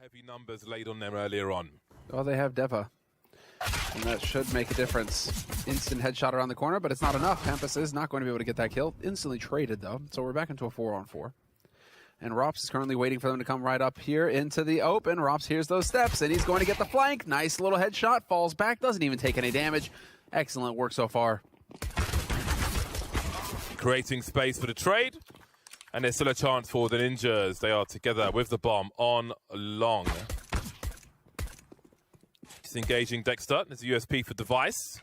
Heavy numbers laid on them earlier on. Oh, they have Deva. And that should make a difference. Instant headshot around the corner, but it's not enough. Hampus is not going to be able to get that kill. Instantly traded, though. So we're back into a 4-on-4. And Rops is currently waiting for them to come right up here into the open. Rops hears those steps, and he's going to get the flank. Nice little headshot. Falls back. Doesn't even take any damage. Excellent work so far. Creating space for the trade. And there's still a chance for the Ninjas. They are together with the bomb on long. He's engaging Dexter. There's a USP for device.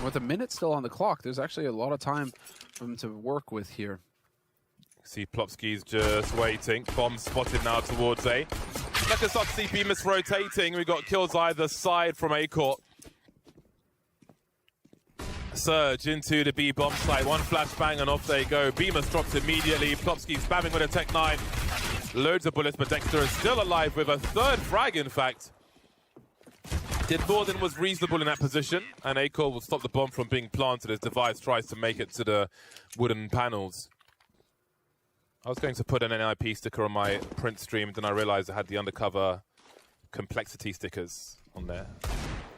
With a minute still on the clock, there's actually a lot of time for him to work with here. See Plopsky's just waiting. Bomb spotted now towards A. Like I start to see Bemis rotating. We got kills either side from A court. Surge into the B bomb site. One flashbang and off they go. Bemis drops immediately. Plopsky spamming with a Tech 9. Loads of bullets, but Dexter is still alive with a third frag, in fact. Did more than was reasonable in that position, and A-Core will stop the bomb from being planted as Device tries to make it to the wooden panels. I was going to put an NIP sticker on my print stream, then I realized I had the undercover complexity stickers on there.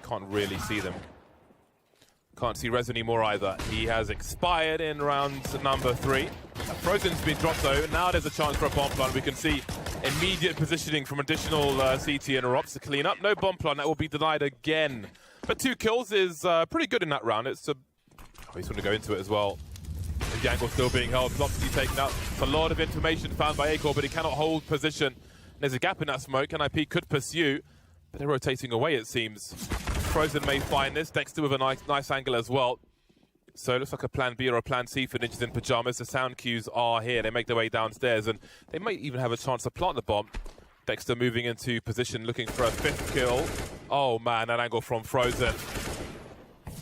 Can't really see them. Can't see Rez anymore either. He has expired in round number 3. Frozen's been dropped though. Now there's a chance for a bomb plant. We can see immediate positioning from additional CT and Rops to clean up. No bomb plant. That will be denied again. But 2 kills is pretty good in that round. It's a... Oh, he's going to go into it as well. The angle still being held. Plopsky taken out. It's a lot of information found by A-Core, but he cannot hold position. There's a gap in that smoke. NIP could pursue, but they're rotating away, it seems. Frozen may find this. Dexter with a nice angle as well. So it looks like a plan B or a plan C for Ninjas in Pyjamas. The sound cues are here. They make their way downstairs, and they might even have a chance to plant the bomb. Dexter moving into position, looking for a 5th kill. Oh man, that angle from Frozen.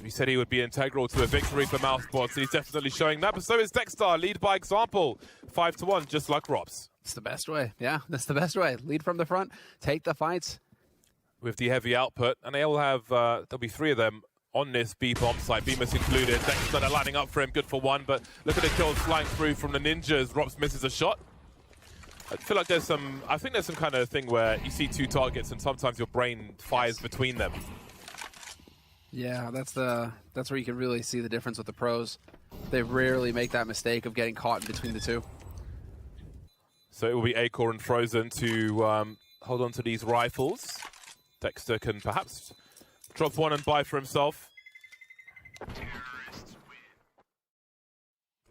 He said he would be integral to a victory for Mousesports, and he's definitely showing that. But so is Dexter. Lead by example. 5-1, just like Rops. It's the best way. Yeah, that's the best way. Lead from the front, take the fights. With the heavy output, and they will have, there'll be 3 of them on this B bomb site, Bemis included. Dexter, they're lining up for him, good for 1, but look at the kills flying through from the Ninjas. Rops misses a shot. I feel like there's some, I think there's some kind of thing where you see 2 targets and sometimes your brain fires between them. Yeah, that's where you can really see the difference with the pros. They rarely make that mistake of getting caught in between the 2. So it will be A-Core and Frozen to hold on to these rifles. Dexter can perhaps drop 1 and buy for himself.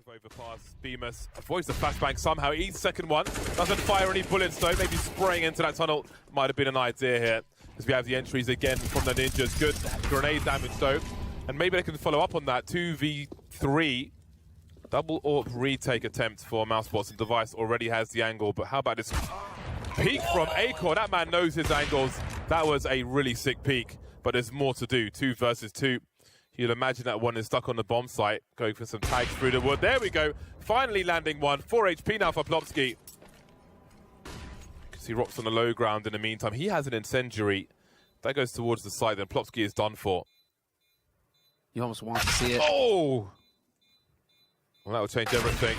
Overpass, Bemis avoids the flashbang somehow. Eats second one. Doesn't fire any bullets though. Maybe spraying into that tunnel might have been an idea here. As we have the entries again from the Ninjas. Good grenade damage though. And maybe they can follow up on that. 2v3. Double AWP retake attempt for Mousesports, and Device already has the angle. But how about this peek from A-Core? That man knows his angles. That was a really sick peek, but there's more to do. 2 versus 2. You'd imagine that one is stuck on the bomb site, going for some tags through the wood. There we go. Finally landing one. 4 HP now for Plopsky. You can see Rops on the low ground in the meantime. He has an incendiary. That goes towards the side, then Plopsky is done for. You almost want to see it. Oh! Well, that will change everything.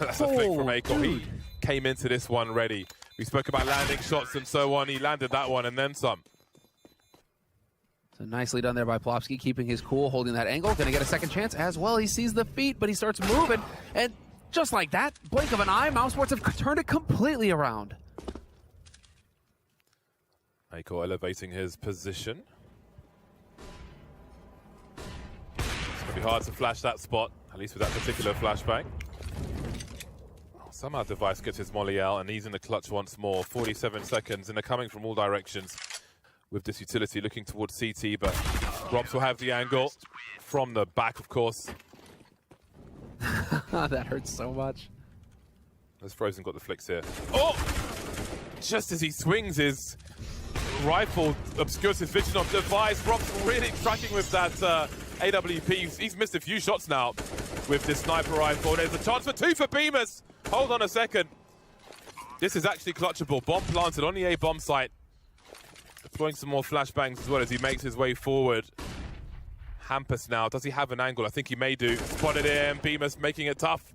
That's a flick from A-Core. He came into this one ready. We spoke about landing shots and so on. He landed that one and then some. So nicely done there by Plopsky, keeping his cool, holding that angle. Going to get a second chance as well. He sees the feet, but he starts moving. And just like that, blink of an eye, Mousesports have turned it completely around. A-Core elevating his position. It's going to be hard to flash that spot, at least with that particular flashbang. Somehow Device gets his molly out, and he's in the clutch once more. 47 seconds, and they're coming from all directions with this utility looking towards CT, but Rops will have the angle from the back, of course. That hurts so much. As Frozen got the flicks here. Oh! Just as he swings his rifle, obscures his vision of Device. Rops really tracking with that AWP. He's missed a few shots now with this sniper rifle. There's a chance for 2 for Bemis. Hold on a second. This is actually clutchable. Bomb planted on the A bomb site. Deploying some more flashbangs as well as he makes his way forward. Hampus now. Does he have an angle? I think he may do. Spotted him. Bemis making it tough.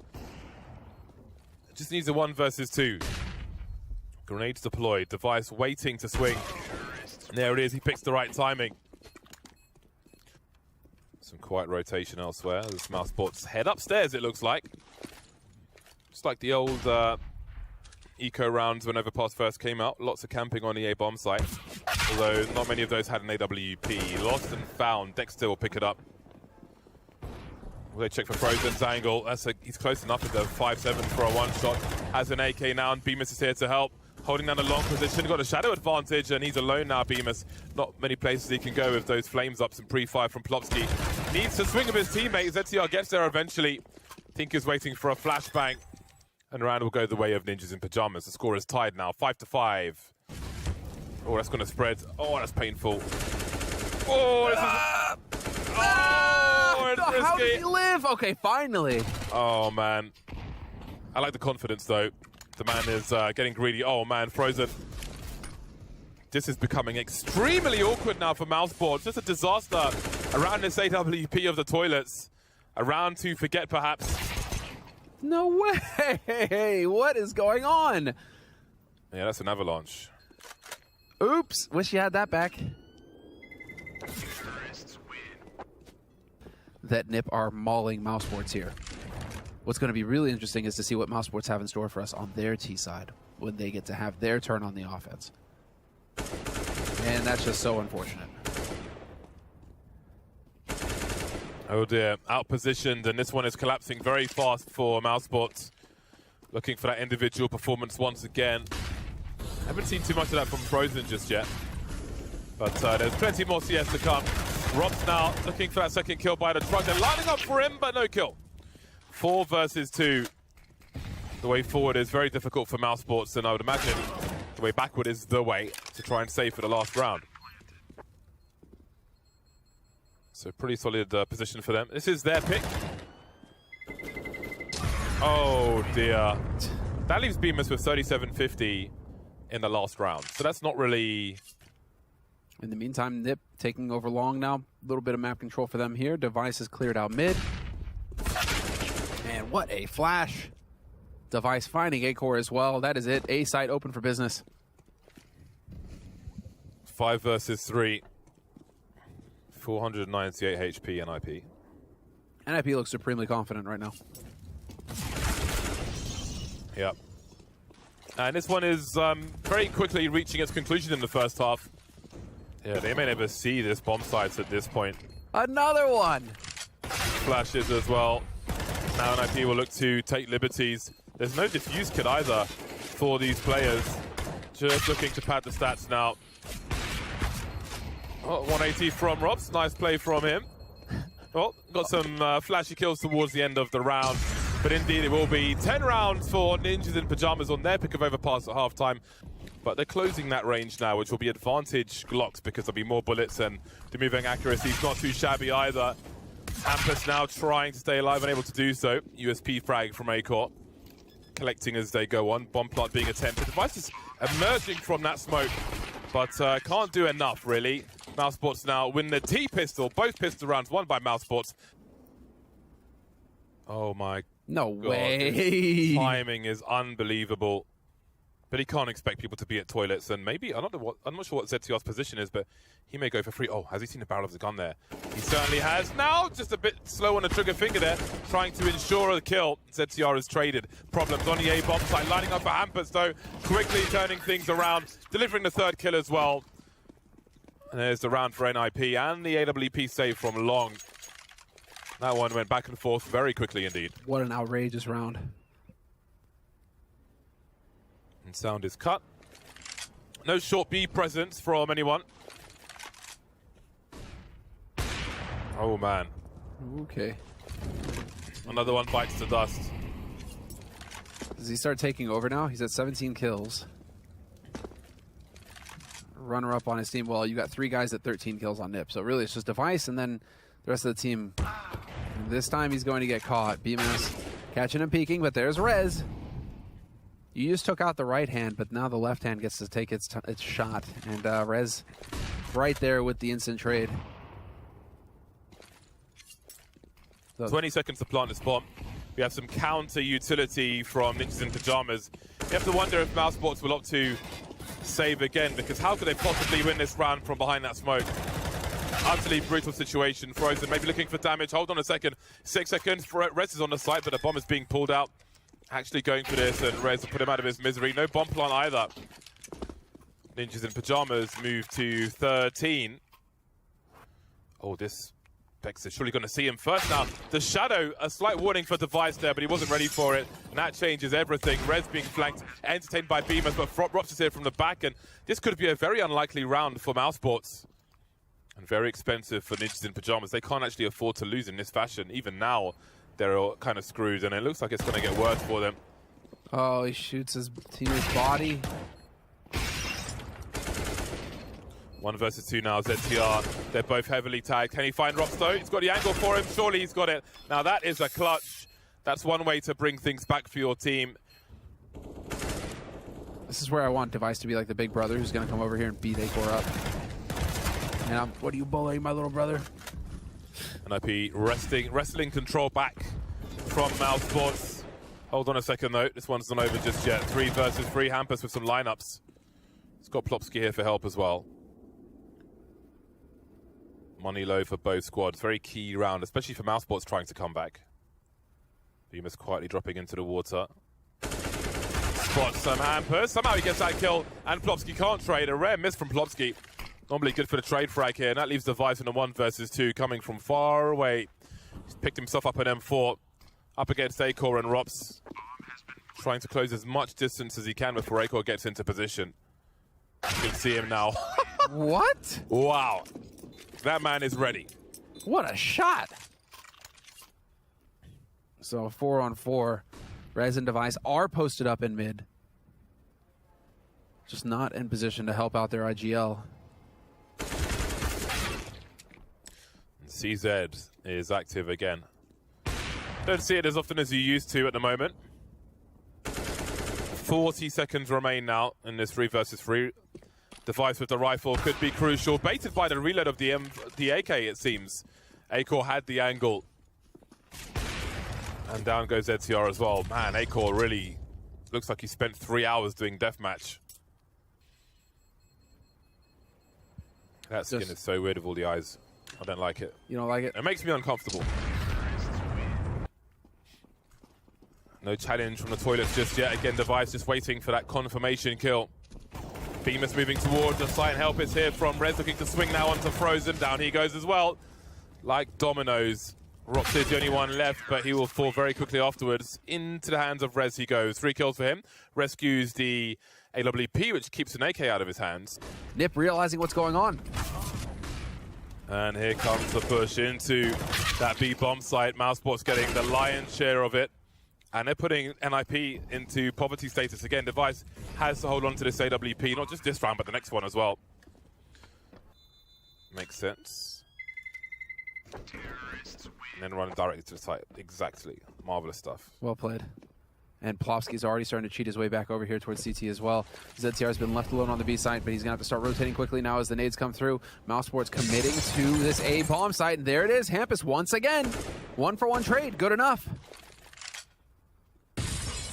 Just needs a 1 versus 2. Grenades deployed. Device waiting to swing. And there it is. He picks the right timing. Some quiet rotation elsewhere. This Mousesports head upstairs, it looks like. Just like the old eco rounds whenever Pass first came out. Lots of camping on EA bomb site. Although not many of those had an AWP. Lost and found. Dexter will pick it up. Will they check for Frozen's angle? He's close enough with the 5-7 for a one-shot. Has an AK now, and Bemis is here to help. Holding down a long position, got a shadow advantage, and he's alone now, Bemis. Not many places he can go with those flames ups and pre-fire from Plopsky. Needs to swing with his teammate. ZTR gets there eventually. Think is waiting for a flashbang. And round will go the way of Ninjas in Pajamas. The score is tied now, 5-5. Oh, that's going to spread. Oh, that's painful. Oh, this is... Oh, it's risky. How did he live? Okay, finally. Oh, man. I like the confidence, though. The man is getting greedy. Oh, man, Frozen. This is becoming extremely awkward now for Mousesports. Just a disaster around this AWP of the toilets. A round to forget, perhaps. No way! What is going on? Yeah, that's an avalanche. Oops! Wish you had that back. That Nip are mauling Mousesports here. What's going to be really interesting is to see what Mousesports have in store for us on their T side when they get to have their turn on the offense. And that's just so unfortunate. Oh dear, outpositioned, and this one is collapsing very fast for Mousesports. Looking for that individual performance once again. Haven't seen too much of that from Frozen just yet. But there's plenty more CS to come. Rob's now looking for that second kill by the truck. They're lining up for him, but no kill. 4 versus 2. The way forward is very difficult for Mousesports, and I would imagine the way backward is the way to try and save for the last round. So pretty solid position for them. This is their pick. Oh dear. That leaves Bemis with 37-50 in the last round. So that's not really... In the meantime, Nip taking over long now. A little bit of map control for them here. Device is cleared out mid. And what a flash. Device finding A-core as well. That is it. A site open for business. 5 versus 3. 498 HP NIP. NIP looks supremely confident right now. Yep. And this one is very quickly reaching its conclusion in the first half. Yeah, they may never see this bomb sites at this point. Another one! Flashes as well. Now NIP will look to take liberties. There's no diffuse kit either for these players. Just looking to pad the stats now. Oh, 180 from Robs. Nice play from him. Well, got some flashy kills towards the end of the round. But indeed, it will be 10 rounds for Ninjas in Pajamas on their pick of overpass at halftime. But they're closing that range now, which will be advantage Glocks because there'll be more bullets and the moving accuracy is not too shabby either. Hampus now trying to stay alive, unable to do so. USP frag from A-Core. Collecting as they go on. Bomb plant being attempted. Device is emerging from that smoke, but can't do enough, really. Mousesports now win the T-pistol. Both pistol rounds won by Mousesports. Oh my No God, way. his timing is unbelievable. But he can't expect people to be at toilets, and maybe, I'm not sure what ZTR's position is, but he may go for free. Oh, has he seen the barrel of the gun there? He certainly has. Now, just a bit slow on the trigger finger there, trying to ensure a kill. ZTR is traded. Problems on the A-bomb side, lining up for Hampus, though, quickly turning things around, delivering the third kill as well. And there's the round for NIP, and the AWP save from Long. That one went back and forth very quickly indeed. What an outrageous round. And sound is cut. No short B presence from anyone. Oh man. Okay. Another one bites the dust. Does he start taking over now? He's at 17 kills. Runner-up on his team. Well, you got 3 guys at 13 kills on Nip. So really it's just Device and then the rest of the team. And this time he's going to get caught. BMS catching him peeking, but there's Rez. You just took out the right hand, but now the left hand gets to take its shot. And Rez right there with the instant trade. 20 seconds to plant this bomb. We have some counter utility from Ninjas in Pajamas. You have to wonder if Mousesports will opt to save again, because how could they possibly win this round from behind that smoke? Utterly brutal situation. Frozen maybe looking for damage. Hold on a second. 6 seconds. Rez is on the site, but the bomb is being pulled out. Actually going for this, and Rez will put him out of his misery. No bomb plant either. Ninjas in Pajamas move to 13. Oh, this Bex is surely going to see him first now. The Shadow, a slight warning for Device there, but he wasn't ready for it. And that changes everything. Rez being flanked, entertained by Beamers, but Rops is here from the back. And this could be a very unlikely round for Mousesports. And very expensive for Ninjas in Pajamas. They can't actually afford to lose in this fashion. Even now, they're all kind of screwed, and it looks like it's going to get worse for them. Oh, he shoots his teammate's body. 1 versus 2 now, ZTR. They're both heavily tagged. Can he find Rops though? He's got the angle for him. Surely he's got it. Now that is a clutch. That's one way to bring things back for your team. This is where I want Device to be like the big brother who's going to come over here and beat Acor up. And what are you bullying, my little brother? NIP wrestling control back from Mousesports. Hold on a second though. This one's not over just yet. 3 versus 3. Hampus with some lineups. It's got Plopsky here for help as well. Money low for both squads. Very key round, especially for Mousesports trying to come back. Beamer's quietly dropping into the water. Spots some Hampers. Somehow he gets that kill, and Plopsky can't trade. A rare miss from Plopsky. Normally good for the trade frag here, and that leaves Device in a 1 versus 2, coming from far away. He's picked himself up an M4, up against Acor and Rops. Trying to close as much distance as he can before Acor gets into position. You can see him now. What? Wow. That man is ready. What a shot. So 4-on-4. Rez and Device are posted up in mid. Just not in position to help out their IGL. CZ is active again. Don't see it as often as you used to at the moment. 40 seconds remain now in this 3 versus 3. Device with the rifle could be crucial. Baited by the reload of the AK, it seems. Acor had the angle. And down goes ZTR as well. Man, Acor really looks like he spent 3 hours doing deathmatch. That skin is so weird with all the eyes. I don't like it. You don't like it? It makes me uncomfortable. No challenge from the toilets just yet. Again, Device just waiting for that confirmation kill. Beamer's moving towards the site. Help is here from Rez, looking to swing now onto Frozen. Down he goes as well. Like dominoes. Rops is the only one left, but he will fall very quickly afterwards. Into the hands of Rez he goes. 3 kills for him. Rescues the AWP, which keeps an AK out of his hands. Nip realizing what's going on. And here comes the push into that B bomb site. Mousesports getting the lion's share of it. And they're putting NIP into poverty status again. Device has to hold on to this AWP, not just this round, but the next one as well. Makes sense. And then run directly to the site. Exactly. Marvelous stuff. Well played. And Plopsky's already starting to cheat his way back over here towards CT as well. ZTR has been left alone on the B site, but he's going to have to start rotating quickly now as the nades come through. Mousesports committing to this A bomb site, and there it is. Hampus once again. 1-for-1 trade. Good enough.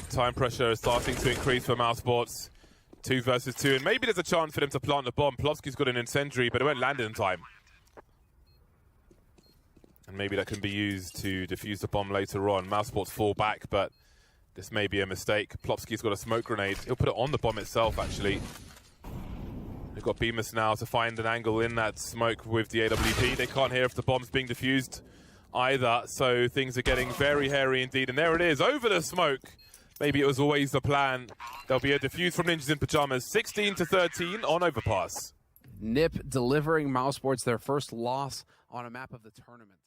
Time pressure is starting to increase for Mousesports. 2 versus 2, and maybe there's a chance for them to plant the bomb. Plopsky's got an incendiary, but it won't land in time. And maybe that can be used to defuse the bomb later on. Mousesports fall back, but this may be a mistake. Plopsky's got a smoke grenade. He'll put it on the bomb itself, actually. They've got Bemis now to find an angle in that smoke with the AWP. They can't hear if the bomb's being defused either, so things are getting very hairy indeed. And there it is, over the smoke. Maybe it was always the plan. There'll be a defuse from Ninjas in Pajamas. 16-13 on Overpass. Nip delivering Mousesports their first loss on a map of the tournament.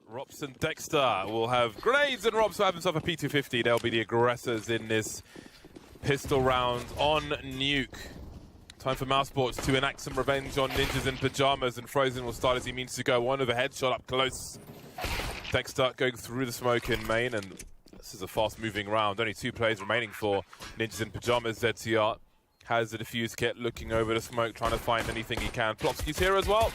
Rops and Dexter will have grenades, and Rops will have himself a P250. They'll be the aggressors in this pistol round on Nuke. Time for Mousesports to enact some revenge on Ninjas in Pajamas, and Frozen will start as he means to go. One with a headshot up close. Dexter going through the smoke in main, and this is a fast-moving round. Only 2 players remaining for Ninjas in Pajamas. ZTR has the defuse kit, looking over the smoke, trying to find anything he can. Plopsky's here as well.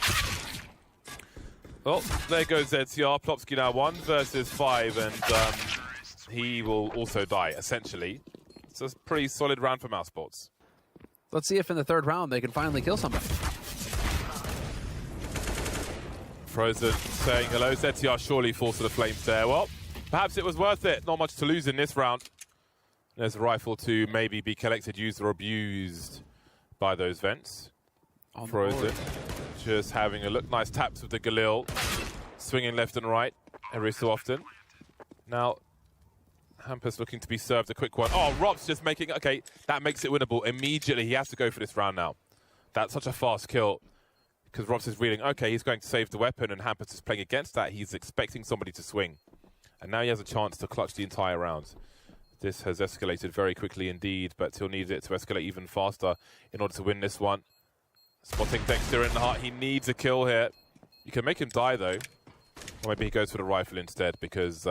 Well, there goes ZCR. Plopsky now 1 versus 5, and he will also die, essentially. It's a pretty solid round for Mousesports. Let's see if in the third round they can finally kill somebody. Frozen saying hello. ZTR surely falls to the flames there. Well, perhaps it was worth it. Not much to lose in this round. There's a rifle to maybe be collected, used, or abused by those vents. Frozen just having a look. Nice taps with the Galil. Swinging left and right every so often. Now, Hampus looking to be served a quick one. Oh, Rob's just making... Okay, that makes it winnable. Immediately, he has to go for this round now. That's such a fast kill. Because Robs is reeling, okay, he's going to save the weapon, and Hampus is playing against that. He's expecting somebody to swing. And now he has a chance to clutch the entire round. This has escalated very quickly indeed, but he'll need it to escalate even faster in order to win this one. Spotting Dexter in the heart. He needs a kill here. You can make him die, though. Or maybe he goes for the rifle instead, because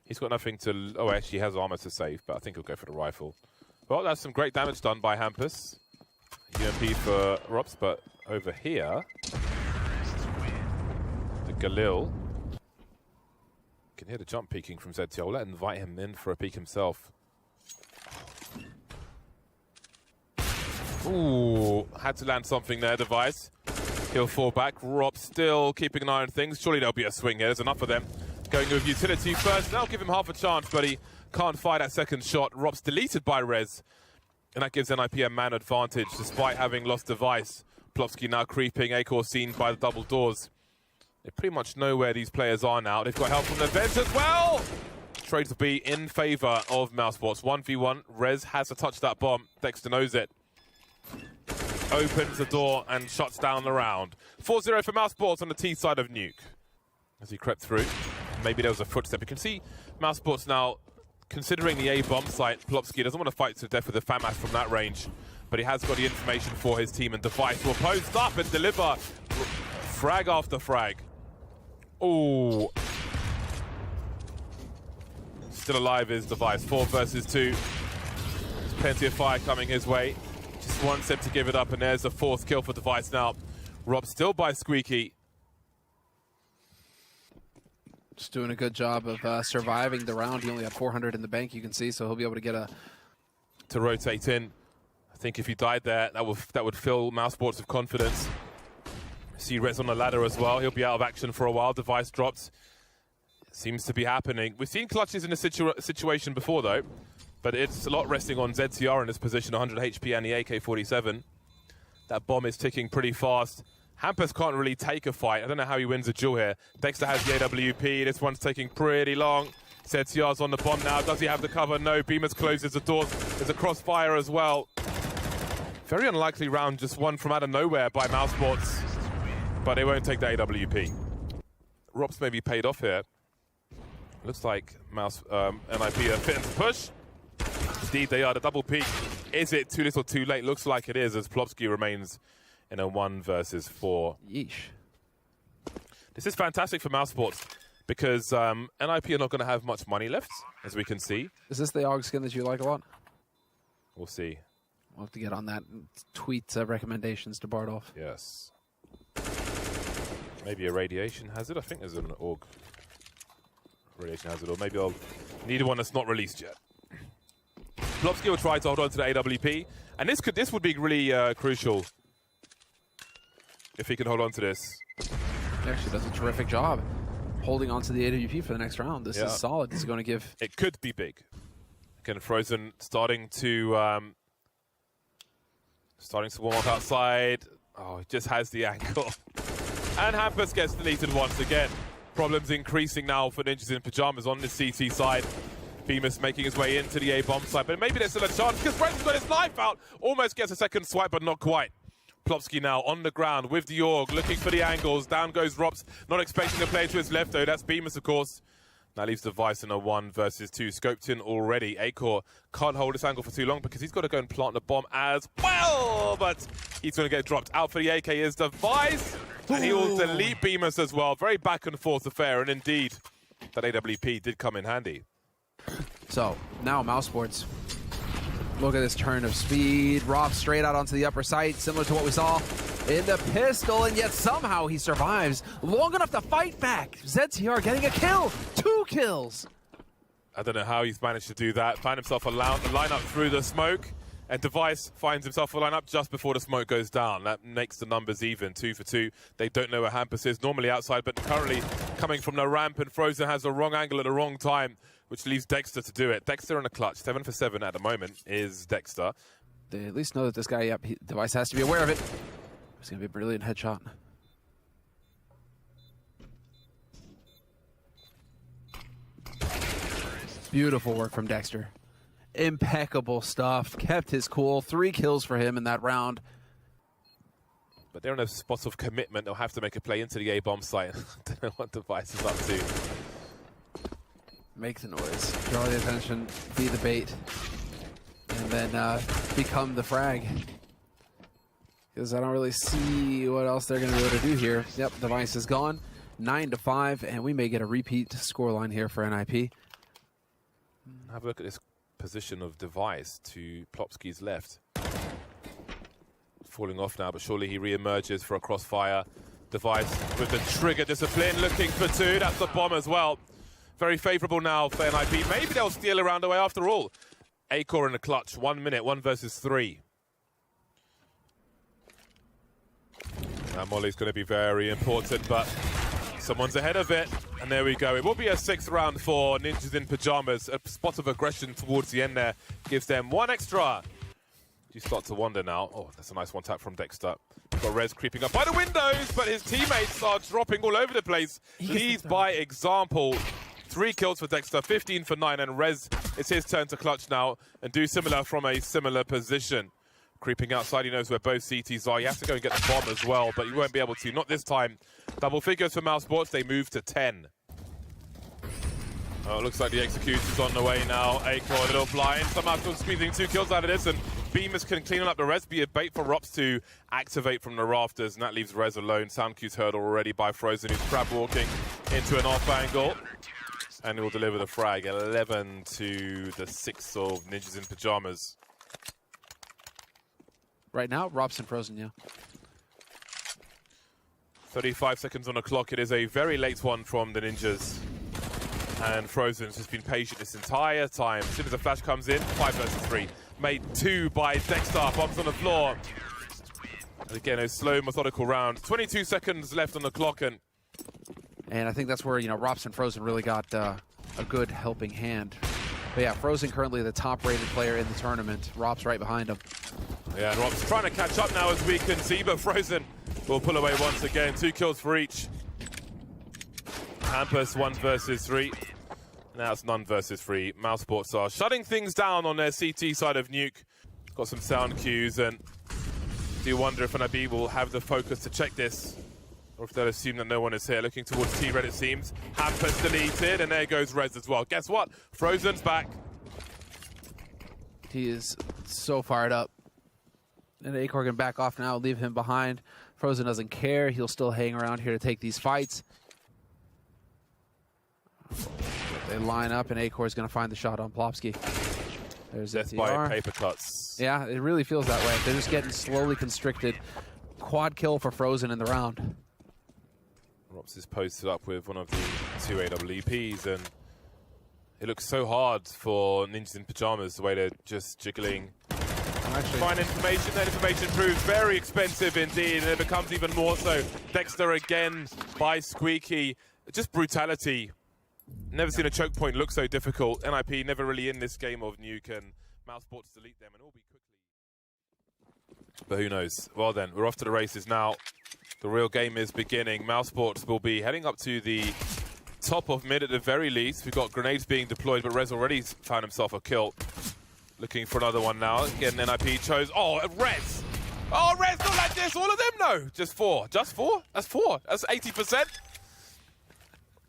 he's got nothing to... Oh, actually, he has armor to save, but I think he'll go for the rifle. Well, that's some great damage done by Hampus. UMP for Robs, but over here, the Galil. You can hear the jump peeking from ZT. I'll let him invite him in for a peek himself. Ooh, had to land something there, Device. He'll fall back. Rob still keeping an eye on things. Surely there'll be a swing here. There's enough of them. Going with utility first. That'll give him half a chance, but he can't fire that second shot. Rob's deleted by Rez. And that gives NIP a man advantage, despite having lost Device. Plopsky now creeping. Acor seen by the double doors. They pretty much know where these players are now. They've got help from the vents as well. Trades will be in favor of Mousesports. 1v1. Rez has to touch that bomb. Dexter knows it. Opens the door and shuts down the round. 4-0 for Mousesports on the T side of Nuke. As he crept through. Maybe there was a footstep. You can see Mousesports now, considering the A bomb site, Plopsky doesn't want to fight to the death with a FAMAS from that range. But he has got the information for his team, and Device will post up and deliver frag after frag. Ooh. Still alive is Device. 4 versus 2. There's plenty of fire coming his way. Just one step to give it up, and there's the 4th kill for Device now. Rob still by Squeaky. Just doing a good job of surviving the round. He only had 400 in the bank, you can see, so he'll be able to get a... To rotate in. I think if he died there, that would fill Mousesports with confidence. See Rez on the ladder as well. He'll be out of action for a while. Device dropped. Seems to be happening. We've seen clutches in this situation before, though. But it's a lot resting on ZTR in this position, 100 HP and the AK-47. That bomb is ticking pretty fast. Hampus can't really take a fight. I don't know how he wins a duel here. Dexter has the AWP. This one's taking pretty long. ZTR's on the bomb now. Does he have the cover? No. Beamers closes the doors. There's a crossfire as well. Very unlikely round, just one from out of nowhere by Mousesports. But they won't take the AWP. Robs may be paid off here. Looks like NIP are fitting to push. Indeed, they are. The double peak. Is it too little too late? Looks like it is, as Plopsky remains in a 1 versus 4. Yeesh. This is fantastic for Mousesports because NIP are not going to have much money left, as we can see. Is this the AUG skin that you like a lot? We'll see. We'll have to get on that and tweet recommendations to Bardolph. Yes. Maybe a radiation hazard. I think there's an AUG radiation hazard, or maybe I'll need one that's not released yet. Plopsky will try to hold on to the AWP, and this would be really crucial if he can hold on to this. He actually does a terrific job holding on to the AWP for the next round. This is solid. This is going to give... It could be big. Again, Frozen starting to warm up outside. Oh, he just has the angle. And Hampus gets deleted once again. Problems increasing now for Ninjas in Pyjamas on the CT side. Bemis making his way into the A-bomb side, but maybe there's still a chance because Frozen's got his knife out. Almost gets a second swipe, but not quite. Plopsky now on the ground with the AUG, looking for the angles. Down goes Robs, not expecting to play to his left, though. That's Bemis, of course. That leaves Device in a 1 versus 2. Scoped in already. Acor can't hold this angle for too long because he's got to go and plant the bomb as well. But he's going to get dropped. Out for the AK is Device. And he will delete Bemis as well. Very back and forth affair. And indeed, that AWP did come in handy. So, now Mousesports. Look at this turn of speed. Rob straight out onto the upper site, similar to what we saw in the pistol, and yet somehow he survives long enough to fight back. ZTR getting a kill, 2 kills. I don't know how he's managed to do that. Find himself a lineup through the smoke, and Device finds himself a lineup just before the smoke goes down. That makes the numbers even, 2 for 2. They don't know where Hampus is, normally outside, but currently coming from the ramp, and Frozen has the wrong angle at the wrong time, which leaves Dexter to do it. Dexter in a clutch, 7 for 7 at the moment is Dexter. They at least know that this guy, Device has to be aware of it. It's going to be a brilliant headshot. Beautiful work from Dexter. Impeccable stuff. Kept his cool. 3 kills for him in that round. But they're in a spot of commitment. They'll have to make a play into the A-bomb site. I don't know what Device is up to. Make the noise. Draw the attention. Be the bait. And then become the frag. Because I don't really see what else they're going to be able to do here. Yep, Device is gone. 9 to 5, and we may get a repeat scoreline here for NIP. Have a look at this position of Device to Plopsky's left. Falling off now, but surely he re-emerges for a crossfire. Device with the trigger discipline, looking for 2. That's the bomb as well. Very favourable now for NIP. Maybe they'll steal around away after all. Acor in the clutch, 1 minute, 1 versus 3. Now Molly's going to be very important, but someone's ahead of it. And there we go. It will be a 6th round for Ninjas in Pyjamas. A spot of aggression towards the end there gives them 1 extra. You start to wonder now. Oh, that's a nice one tap from Dexter. Got Rez creeping up by the windows, but his teammates are dropping all over the place. Leads by example. 3 kills for Dexter, 15 for 9, and Rez, it's his turn to clutch now and do similar from a similar position. Creeping outside, he knows where both CTs are. He has to go and get the bomb as well, but he won't be able to. Not this time. Double figures for Mousesports. They move to 10. Oh, it looks like the execution's on the way now. Acor a little blind. Somehow still squeezing 2 kills out of this, and Beamers can clean up the Rez. Be a bait for Rops to activate from the rafters, and that leaves Rez alone. Sound cue's heard already by Frozen, who's crab walking into an off angle. And will deliver the frag. 11 to the 6 of Ninjas in Pyjamas. Right now, Robson Frozen, yeah. 35 seconds on the clock. It is a very late one from the Ninjas. And Frozen's just been patient this entire time. As soon as the flash comes in, 5 versus 3. Made 2 by Dexter. Bombs on the floor. And again, a slow, methodical round. 22 seconds left on the clock. And I think that's where, Robson Frozen really got a good helping hand. But yeah, Frozen currently the top-rated player in the tournament. Rob's right behind him. Yeah, and Rob's trying to catch up now, as we can see, but Frozen will pull away once again. 2 kills for each. Hampus 1 versus 3. Now it's none versus 3. Mousesports are shutting things down on their CT side of Nuke. Got some sound cues, and do wonder if NIB will have the focus to check this, or if they'll assume that no one is here. Looking towards T-Red, it seems. Hampus deleted, and there goes Rez as well. Guess what? Frozen's back. He is so fired up. And Acor can back off now, leave him behind. Frozen doesn't care. He'll still hang around here to take these fights. They line up, and Acor is going to find the shot on Plopsky. There's Death by paper cuts. Yeah, it really feels that way. They're just getting slowly constricted. Quad kill for Frozen in the round. Rops is posted up with one of the 2 AWEPs, and it looks so hard for Ninjas in Pyjamas, the way they're just jiggling. Find information. That information proves very expensive indeed, and it becomes even more so. Dexter again by Squeaky. Just brutality. Never seen a choke point look so difficult. NIP never really in this game of Nuke, and Mousesports delete them, and all be quickly. But who knows? Well then, we're off to the races now. The real game is beginning. Mousesports will be heading up to the top of mid at the very least. We've got grenades being deployed, but Rez already found himself a kill. Looking for another one now. Again, NIP chose. Oh, Rez! Oh, Rez, not like this. All of them? No. Just 4. Just 4? That's 4. That's 80%.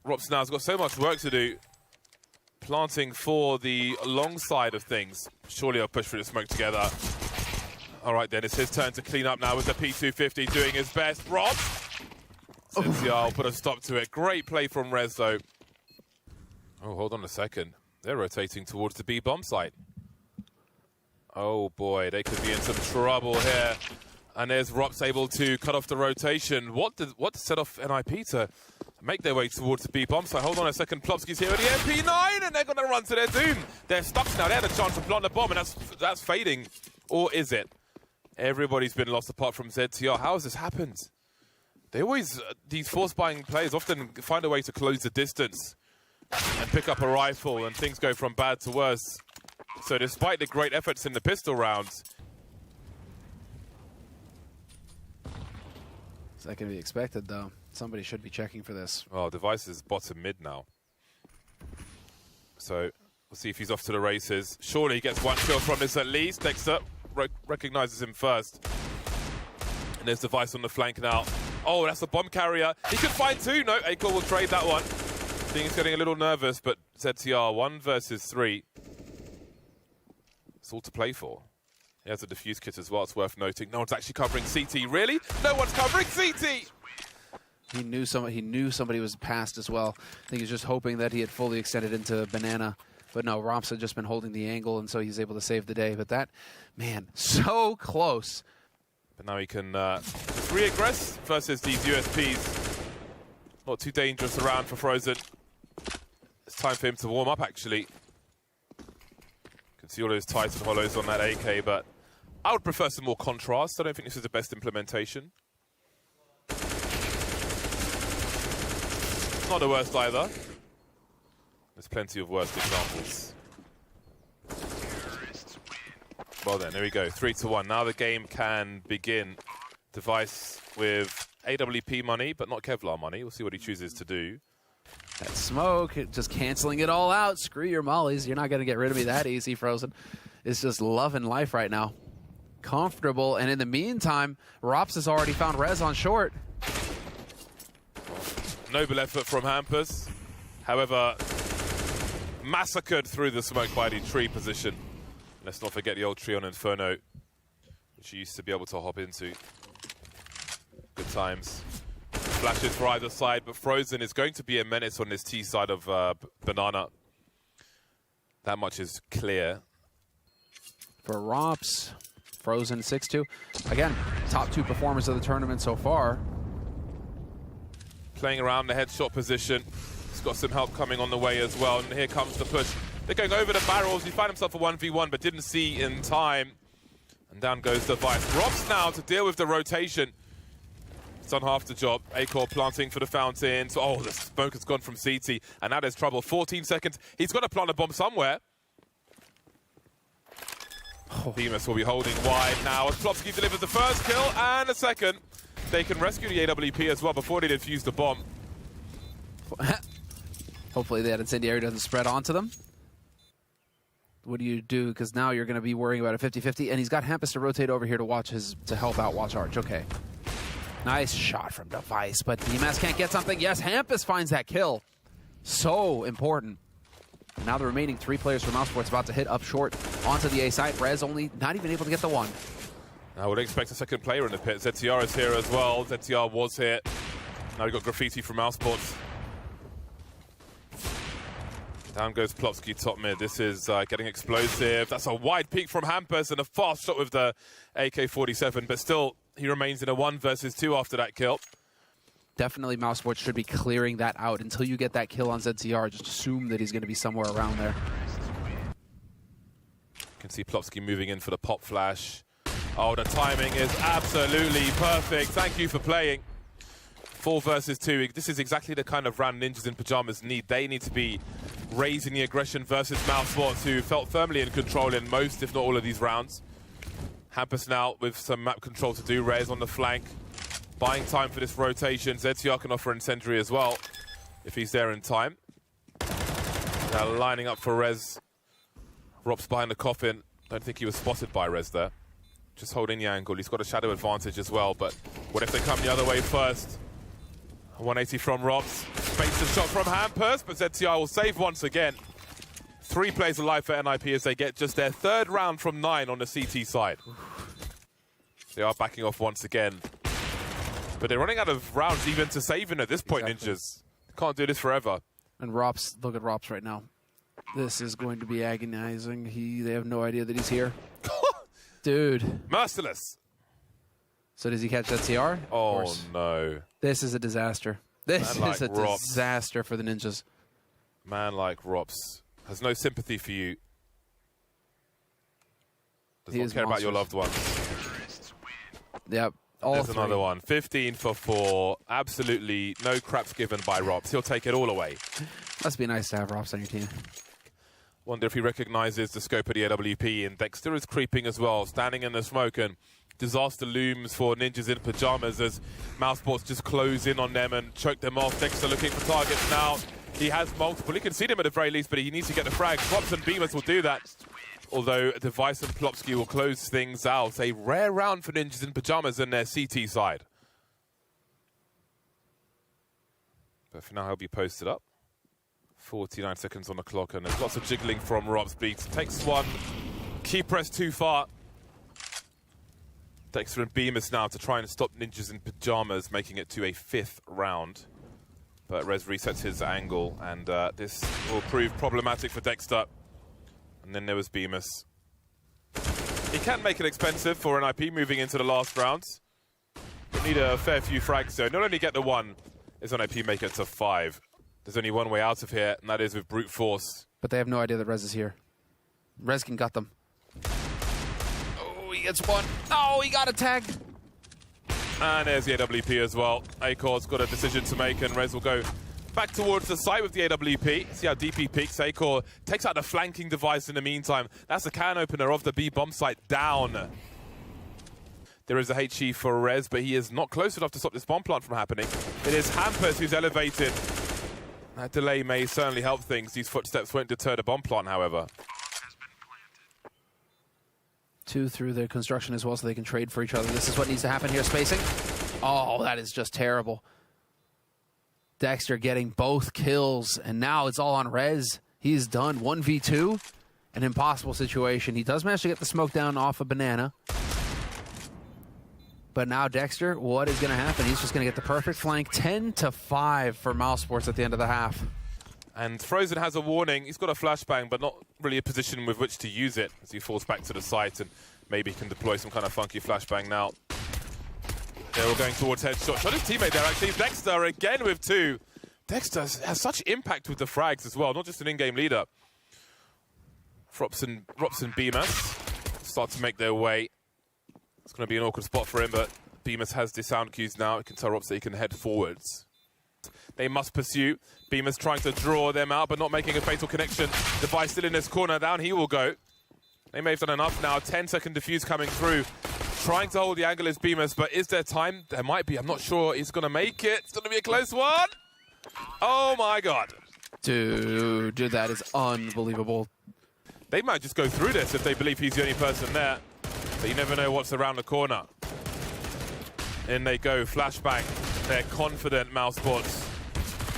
Rops now has got so much work to do. Planting for the long side of things. Surely I'll push through the smoke together. All right, then. It's his turn to clean up now with the P250 doing his best. Rops! CSGO will put a stop to it. Great play from Rez, though. Oh, hold on a second. They're rotating towards the B bomb site. Oh boy, they could be in some trouble here. And there's Rops able to cut off the rotation. What set off NIP to make their way towards the B bomb? So hold on a second. Plopsky's here with the MP9, and they're going to run to their doom. They're stuck now. They had a chance to plant the bomb, and that's fading. Or is it? Everybody's been lost apart from ZTR. How has this happened? They always, these force-buying players often find a way to close the distance and pick up a rifle, and things go from bad to worse. So despite the great efforts in the pistol rounds, Is that going to be expected, though? Somebody should be checking for this. well, Device is bottom mid now. So we'll see if he's off to the races. Surely he gets one kill from this at least. Next up, recognizes him first. And there's Device on the flank now. Oh, that's a bomb carrier. He could find two. No, Acor will trade that one. I think he's getting a little nervous, but ZTR 1 versus 3. It's all to play for. He has a defuse kit as well, it's worth noting. No one's actually covering CT. Really? No one's covering CT! He knew somebody was past as well. I think he's just hoping that he had fully extended into Banana. But no, Romps had just been holding the angle, and so he's able to save the day. But that, man, so close. But now he can just re-aggress versus these USPs. Not too dangerous around for Frozen. It's time for him to warm up, actually. Can see all those Titan hollows on that AK, but I would prefer some more contrast. I don't think this is the best implementation. Not the worst either. There's plenty of worst examples. Well then, there we go. 3-1. Now the game can begin. Device with AWP money, but not Kevlar money. We'll see what he chooses to do. That smoke, just canceling it all out. Screw your mollies. You're not going to get rid of me that easy, Frozen. It's just loving life right now. Comfortable. And in the meantime, Rops has already found Rez on short. Noble effort from Hampus. However, massacred through the smoke by the tree position. Let's not forget the old tree on Inferno, which you used to be able to hop into. Good times. Flashes for either side, but Frozen is going to be a menace on this T side of Banana. That much is clear. For Rops, Frozen 6-2. Again, top 2 performers of the tournament so far. Playing around the headshot position. He's got some help coming on the way as well, and here comes the push. They're going over the barrels. He found himself a 1v1, but didn't see in time. And down goes Device. Rops now to deal with the rotation. He's done half the job. Acor planting for the fountain. So, oh, the smoke has gone from CT, and now there's trouble. 14 seconds. He's got to plant a bomb somewhere. Oh. Bemis will be holding wide now as Plopsky delivers the first kill and a second. They can rescue the AWP as well before they defuse the bomb. Hopefully that incendiary doesn't spread onto them. What do you do? Because now you're going to be worrying about a 50-50, and he's got Hampus to rotate over here to help out Watch Arch. Okay. Nice shot from Device, but DMS can't get something. Yes, Hampus finds that kill. So important. Now the remaining 3 players from Mousesports about to hit up short onto the A side. Rez only not even able to get the one. I would expect a second player in the pit. ZTR is here as well. ZTR was here. Now we've got Graffiti from Mousesports. Down goes Plopsky top mid. This is getting explosive. That's a wide peek from Hampus and a fast shot with the AK-47, but still he remains in a 1 versus 2 after that kill. Definitely Mousesports should be clearing that out. Until you get that kill on ZTR, just assume that he's going to be somewhere around there. You can see Plopsky moving in for the pop flash. Oh, the timing is absolutely perfect. Thank you for playing. 4 versus 2. This is exactly the kind of round Ninjas in Pyjamas need. They need to be raising the aggression versus Mousesports, who felt firmly in control in most, if not all, of these rounds. Hampus now with some map control to do. Rez on the flank. Buying time for this rotation. ZTR can offer incendiary as well, if he's there in time. Now lining up for Rez. Rops behind the coffin. Don't think he was spotted by Rez there. Just holding the angle. He's got a shadow advantage as well, but what if they come the other way first? 180 from Rops. Space the shot from Hampus, but ZTR will save once again. 3 plays alive for NIP as they get just their 3rd round from 9 on the CT side. They are backing off once again. But they're running out of rounds even to saving at this point, exactly. Ninjas. Can't do this forever. And Rops, look at Rops right now. This is going to be agonizing. They have no idea that he's here. Dude. Merciless. So does he catch that CR? Oh, no. This is a disaster. This Man is a like Rops. disaster for the Ninjas. Man like Rops has no sympathy for you. Does He not is care about your loved monstrous. ones. Yep. All There's three. another one. 15 for 4. Absolutely no craps given by Rops. He'll take it all away. Must be nice to have Rops on your team. Wonder if he recognizes the scope of the AWP. And Dexter is creeping as well, standing in the smoke. And disaster looms for Ninjas in Pajamas as Mousesports just close in on them and choke them off. Dexter looking for targets now. He has multiple. He can see them at the very least, but he needs to get the frag. Props and Beamers will do that. Although Device and Plopsky will close things out. A rare round for Ninjas in Pajamas in their CT side. But for now, he'll be posted up. 49 seconds on the clock, and there's lots of jiggling from Robs. Beat takes one. Key press too far. Dexter and Beamers now to try and stop Ninjas in Pajamas, making it to a 5th round. But Rez resets his angle, and this will prove problematic for Dexter. And then there was Bemis. He can make it expensive for an IP moving into the last rounds. But need a fair few frags though. Not only get the 1, is an IP make it to 5. There's only one way out of here, and that is with brute force. But they have no idea that Rez is here. Rezkin got them. Oh, he gets one. Oh, he got a tag. And there's the AWP as well. Akor's got a decision to make, and Rez will go back towards the site with the AWP. See how deep he peeks. Akor takes out the flanking device in the meantime. That's the can opener of the B bomb site down. There is a HE for Rez, but he is not close enough to stop this bomb plant from happening. It is Hampers who's elevated. That delay may certainly help things. These footsteps won't deter the bomb plant, however. 2 through their construction as well, so they can trade for each other. This is what needs to happen here. Spacing. Oh, that is just terrible. Dexter getting both kills, and now it's all on Rez. He's done 1v2. An impossible situation. He does manage to get the smoke down off a banana. But now Dexter, what is going to happen? He's just going to get the perfect flank. 10-5 for Mousesports at the end of the half. And Frozen has a warning. He's got a flashbang, but not really a position with which to use it as he falls back to the site, and maybe he can deploy some kind of funky flashbang now. They're all going towards headshot. Shot his teammate there, actually. Dexter again with 2. Dexter has such impact with the frags as well, not just an in-game leader. Rops and Bemis start to make their way. It's going to be an awkward spot for him, but Bemis has the sound cues now. He can tell Rops that he can head forwards. They must pursue. Bemis trying to draw them out, but not making a fatal connection. Device still in this corner. Down he will go. They may have done enough now. 10-second defuse coming through. Trying to hold the angle is Bemis, but is there time? There might be. I'm not sure he's going to make it. It's going to be a close one. Oh, my God. Dude, that is unbelievable. They might just go through this if they believe he's the only person there. But you never know what's around the corner. In they go. Flashbang. They're confident, Mousesports.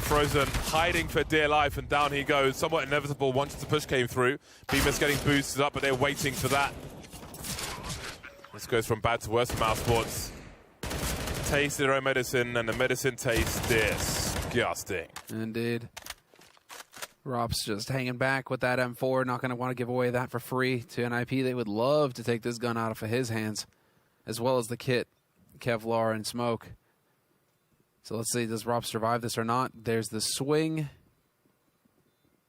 Frozen hiding for dear life, and down he goes. Somewhat inevitable once the push came through. Bemis getting boosted up, but they're waiting for that. This goes from bad to worse for Mousesports. Taste their own medicine, and the medicine tastes disgusting. Indeed. Rob's just hanging back with that M4. Not going to want to give away that for free to NIP. They would love to take this gun out of his hands, as well as the kit, Kevlar, and smoke. So let's see, does Rob survive this or not? There's the swing.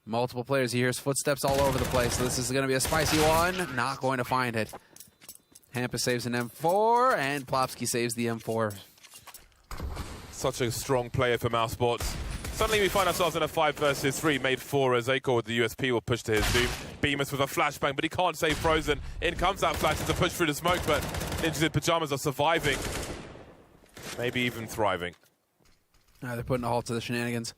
Multiple players. He hears footsteps all over the place. So this is going to be a spicy one. Not going to find it. Hampus saves an M4, and Plopsky saves the M4. Such a strong player for Mousesports. Suddenly we find ourselves in a 5 versus 3, made 4 as Akor with the USP will push to his doom. Bemis with a flashbang, but he can't save Frozen. In comes that flash to push through the smoke, but Ninjas in Pajamas are surviving. Maybe even thriving. They're putting a halt to the shenanigans.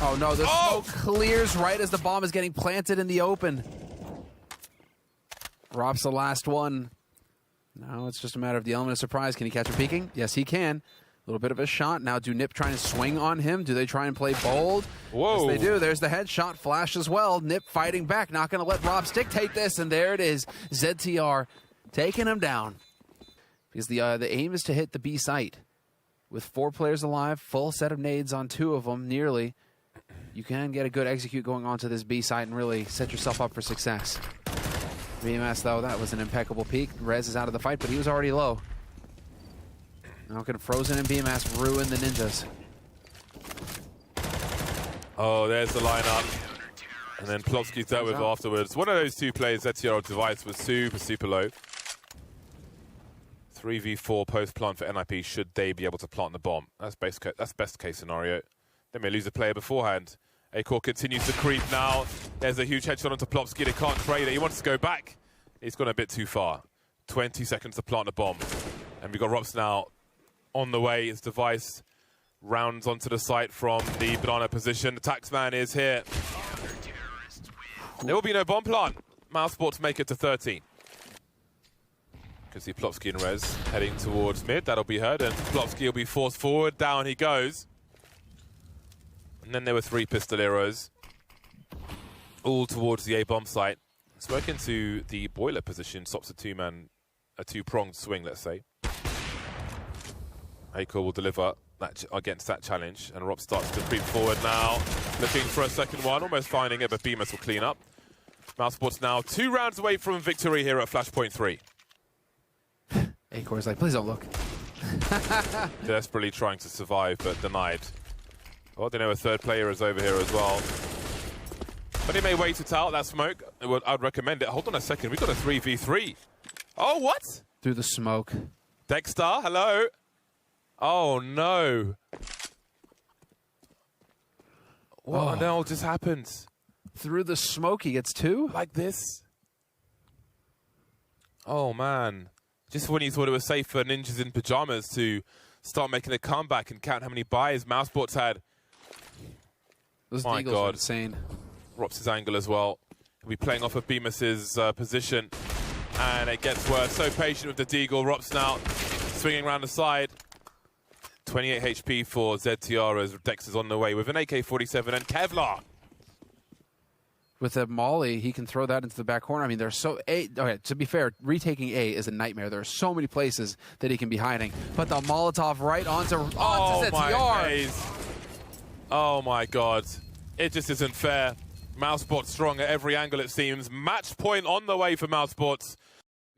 Oh no, the smoke clears right as the bomb is getting planted in the open. Rob's the last one. Now it's just a matter of the element of surprise. Can he catch him peeking? Yes, he can. A little bit of a shot. Now, do Nip try and swing on him? Do they try and play bold? Whoa. Yes, they do. There's the headshot flash as well. Nip fighting back. Not going to let Robs dictate this. And there it is. ZTR taking him down. Because the aim is to hit the B site. With 4 players alive, full set of nades on 2 of them, nearly. You can get a good execute going onto this B site and really set yourself up for success. VMS, though, that was an impeccable peek. Rez is out of the fight, but he was already low. Now can Frozen and BMS ruin the Ninjas? Oh, there's the lineup. And then Plopsky's dealt with afterwards. One of those two players, ZTR device, was super low. 3v4 post-plant for NIP, should they be able to plant the bomb. That's best case scenario. They may lose a player beforehand. Acore continues to creep now. There's a huge headshot onto Plopsky. They can't trade it. He wants to go back. He's gone a bit too far. 20 seconds to plant the bomb. And we've got Rops now on the way. His device rounds onto the site from the banana position. The taxman is here. There will be no bomb plant. Mousesports make it to 13. Can see Plopsky and Rez heading towards mid. That'll be heard, and Plopsky will be forced forward. Down he goes. And then there were 3 pistoleros, all towards the A bomb site. Smoke into the boiler position, stops a two-pronged swing, let's say. Acore will deliver that against that challenge, and Rob starts to creep forward now, looking for a second one, almost finding it, but Bemis will clean up. Mousesports now 2 rounds away from victory here at Flashpoint 3. Acor's like, please don't look. Desperately trying to survive, but denied. Oh, they know a third player is over here as well. But he may wait it out, that smoke. I'd recommend it. Hold on a second, we've got a 3v3. Oh, what? Through the smoke. Dexter, hello. Oh, no. What on hell just happened? Through the smoke, he gets 2? Like this? Oh, man. Just when you thought it was safe for Ninjas in Pajamas to start making a comeback and count how many buys Mousesports had. Those My Deagles are insane. Rops his angle as well. He'll be playing off of Bemis's position. And it gets worse. So patient with the Deagle. Rops now swinging around the side. 28 HP for ZTR as Dex is on the way with an AK-47 and Kevlar. With a Molly, he can throw that into the back corner. I mean, there's okay, to be fair, retaking A is a nightmare. There are so many places that he can be hiding. But the Molotov right onto ZTR. Oh my God. It just isn't fair. Mousesports strong at every angle, it seems. Match point on the way for Mousesports.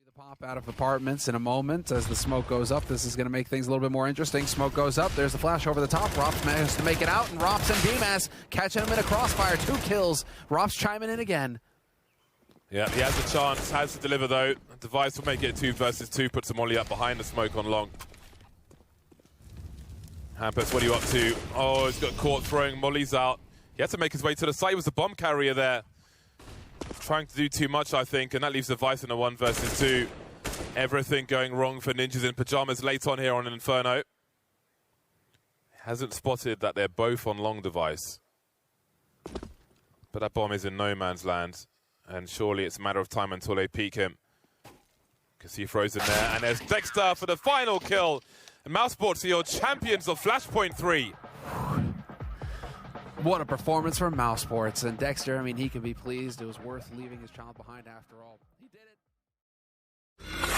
The pop out of apartments in a moment as the smoke goes up. This is going to make things a little bit more interesting. Smoke goes up. There's the flash over the top. Rops manages to make it out, and Rops and BMAS catching him in a crossfire. 2 kills. Rops chiming in again. Yeah, he has a chance. Has to deliver, though. Device will make it 2 versus 2. Puts a molly up behind the smoke on long. Hampus, what are you up to? Oh, he's got caught throwing mollies out. He had to make his way to the site. He was the bomb carrier there. Trying to do too much, I think, and that leaves the Vice in a 1 versus 2. Everything going wrong for Ninjas in Pajamas late on here on Inferno. Hasn't spotted that they're both on long device. But that bomb is in no man's land, and surely it's a matter of time until they peek him. Can see Frozen there, and there's Dexter for the final kill. And Mousesports are your champions of Flashpoint 3. What a performance from Mousesports. And Dexter, I mean, he can be pleased. It was worth leaving his child behind after all. He did it.